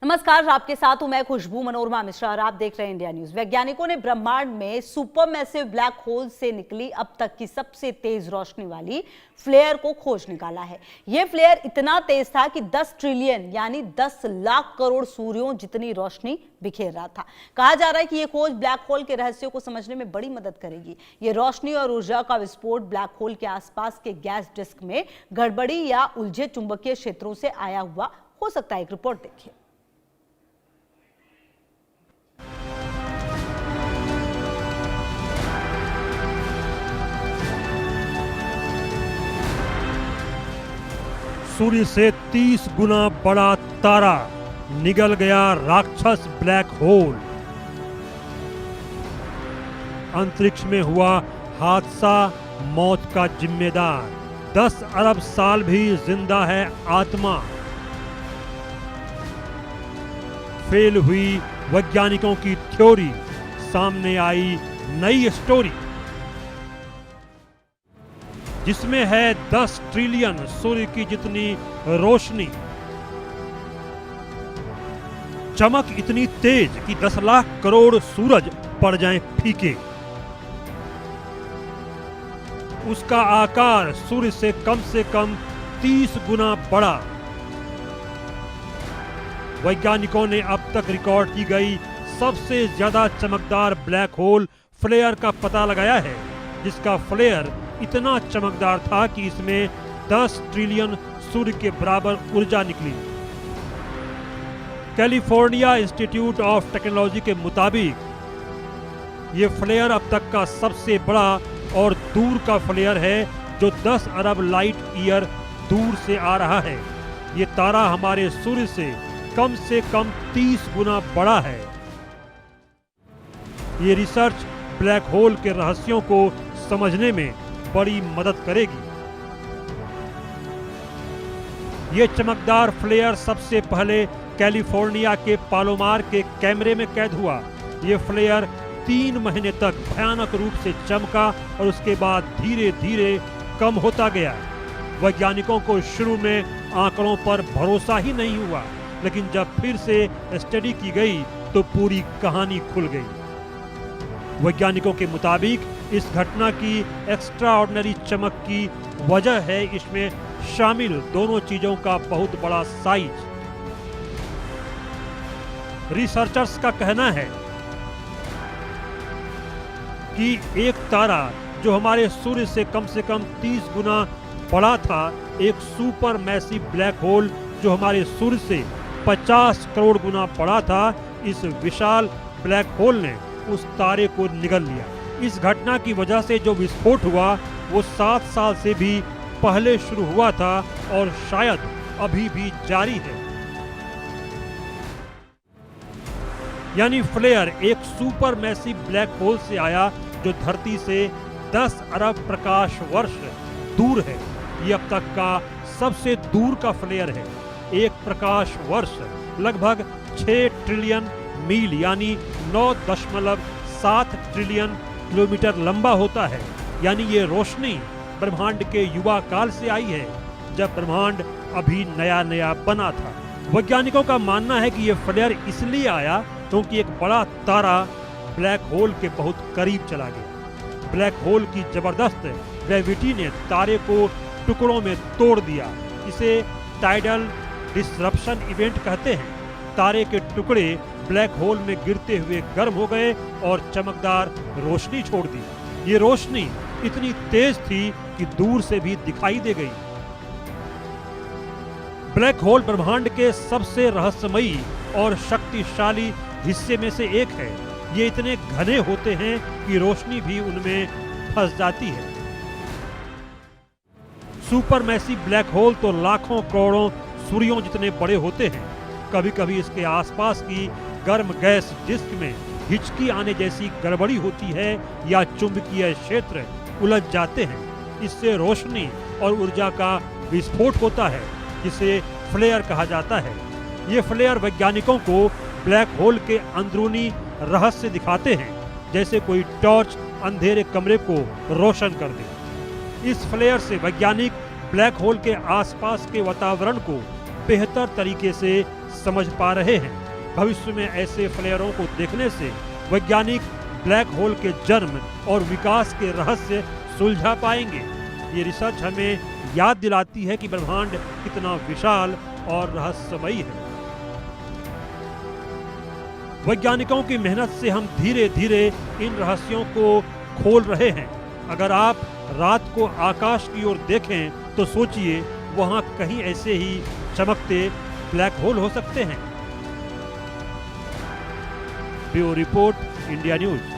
नमस्कार, आपके साथ हूं मैं खुशबू मनोरमा मिश्रा और आप देख रहे हैं इंडिया न्यूज। वैज्ञानिकों ने ब्रह्मांड में सुपरमैसिव ब्लैक होल से निकली अब तक की सबसे तेज रोशनी वाली फ्लेयर को खोज निकाला है। यह फ्लेयर इतना तेज था कि 10 ट्रिलियन यानी 10 लाख करोड़ सूर्यों जितनी रोशनी बिखेर रहा था। कहा जा रहा है कि यह खोज ब्लैक होल के रहस्यों को समझने में बड़ी मदद करेगी। यह रोशनी और ऊर्जा का विस्फोट ब्लैक होल के आसपास के गैस डिस्क में गड़बड़ी या उलझे चुंबकीय क्षेत्रों से आया हुआ हो सकता है। एक रिपोर्ट देखिए। सूर्य से 30 गुना बड़ा तारा निगल गया राक्षस ब्लैक होल। अंतरिक्ष में हुआ हादसा मौत का जिम्मेदार। 10 अरब साल भी जिंदा है आत्मा। फेल हुई वैज्ञानिकों की थ्योरी, सामने आई नई स्टोरी जिसमें है 10 ट्रिलियन सूर्य की जितनी रोशनी। चमक इतनी तेज कि 10 लाख करोड़ सूरज पड़ जाएं फीके। उसका आकार सूर्य से कम 30 गुना बड़ा। वैज्ञानिकों ने अब तक रिकॉर्ड की गई सबसे ज्यादा चमकदार ब्लैक होल फ्लेयर का पता लगाया है, जिसका फ्लेयर इतना चमकदार था कि इसमें 10 ट्रिलियन सूर्य के बराबर ऊर्जा निकली। कैलिफोर्निया इंस्टीट्यूट ऑफ टेक्नोलॉजी के मुताबिक ये फ्लेयर अब तक का सबसे बड़ा और दूर का फ्लेयर है, जो 10 अरब लाइट ईयर दूर से आ रहा है। ये तारा हमारे सूर्य से कम 30 गुना बड़ा है। ये रिसर्च ब्लैक होल के रहस्यों को समझने में बड़ी मदद करेगी। ये चमकदार फ्लेयर सबसे पहले कैलिफोर्निया के पालोमार के कैमरे में कैद हुआ। ये फ्लेयर 3 महीने तक भयानक रूप से चमका और उसके बाद धीरे धीरे कम होता गया। वैज्ञानिकों को शुरू में आंकड़ों पर भरोसा ही नहीं हुआ, लेकिन जब फिर से स्टडी की गई तो पूरी कहानी खुल गई। वैज्ञानिकों के मुताबिक इस घटना की एक्स्ट्राऑर्डिनरी चमक की वजह है इसमें शामिल दोनों चीजों का बहुत बड़ा साइज। रिसर्चर्स का कहना है कि एक तारा जो हमारे सूर्य से कम 30 गुना बड़ा था, एक सुपर मैसिव ब्लैक होल जो हमारे सूर्य से 50 करोड़ गुना बड़ा था, इस विशाल ब्लैक होल ने उस तारे को निगल लिया। इस घटना की वजह से जो विस्फोट हुआ वो 7 साल से भी पहले शुरू हुआ था और शायद अभी भी जारी है। यानी फ्लेयर एक सुपर मैसिव ब्लैक होल से आया जो धरती से 10 अरब प्रकाश वर्ष दूर है। ये अब तक का सबसे दूर का फ्लेयर है। एक प्रकाश वर्ष लगभग 6 ट्रिलियन मील यानी 9.7 ट्रिलियन किलोमीटर लंबा होता है। यानी ये रोशनी ब्रह्मांड के युवा काल से आई है, जब ब्रह्मांड अभी नया नया बना था। वैज्ञानिकों का मानना है कि ये फ्लेयर इसलिए आया क्योंकि एक बड़ा तारा ब्लैक होल के बहुत करीब चला गया। ब्लैक होल की जबरदस्त ग्रेविटी ने तारे को टुकड़ों में तोड़ दिया। इसे टाइडल डिसरप्शन इवेंट कहते हैं। तारे के टुकड़े ब्लैक होल में गिरते हुए गर्म हो गए और चमकदार रोशनी छोड़ दी। ये रोशनी इतनी तेज थी कि दूर से भी दिखाई दे गई। ब्लैक होल ब्रह्मांड के सबसे रहस्यमयी और शक्तिशाली हिस्से में से एक है। ये इतने घने होते हैं कि रोशनी भी उनमें फंस जाती है। सुपर मैसिव ब्लैक होल तो लाखों करोड़ों सूर्यों जितने बड़े होते हैं। कभी कभी इसके आसपास की गर्म गैस डिस्क में हिचकी आने जैसी गड़बड़ी होती है या चुंबकीय क्षेत्र उलझ जाते हैं। इससे रोशनी और ऊर्जा का विस्फोट होता है, जिसे फ्लेयर कहा जाता है। ये फ्लेयर वैज्ञानिकों को ब्लैक होल के अंदरूनी रहस्य दिखाते हैं, जैसे कोई टॉर्च अंधेरे कमरे को रोशन कर दे। इस फ्लेयर से वैज्ञानिक ब्लैक होल के आसपास के वातावरण को बेहतर तरीके से समझ पा रहे हैं। भविष्य में ऐसे फ्लेयरों को देखने से वैज्ञानिक ब्लैक होल के जन्म और विकास के रहस्य सुलझा पाएंगे। ये रिसर्च हमें याद दिलाती है कि ब्रह्मांड कितना विशाल और रहस्यमयी है। वैज्ञानिकों की मेहनत से हम धीरे धीरे इन रहस्यों को खोल रहे हैं। अगर आप रात को आकाश की ओर देखें तो सोचिए वहां कहीं ऐसे ही चमकते ब्लैक होल हो सकते हैं। Bureau report, India news.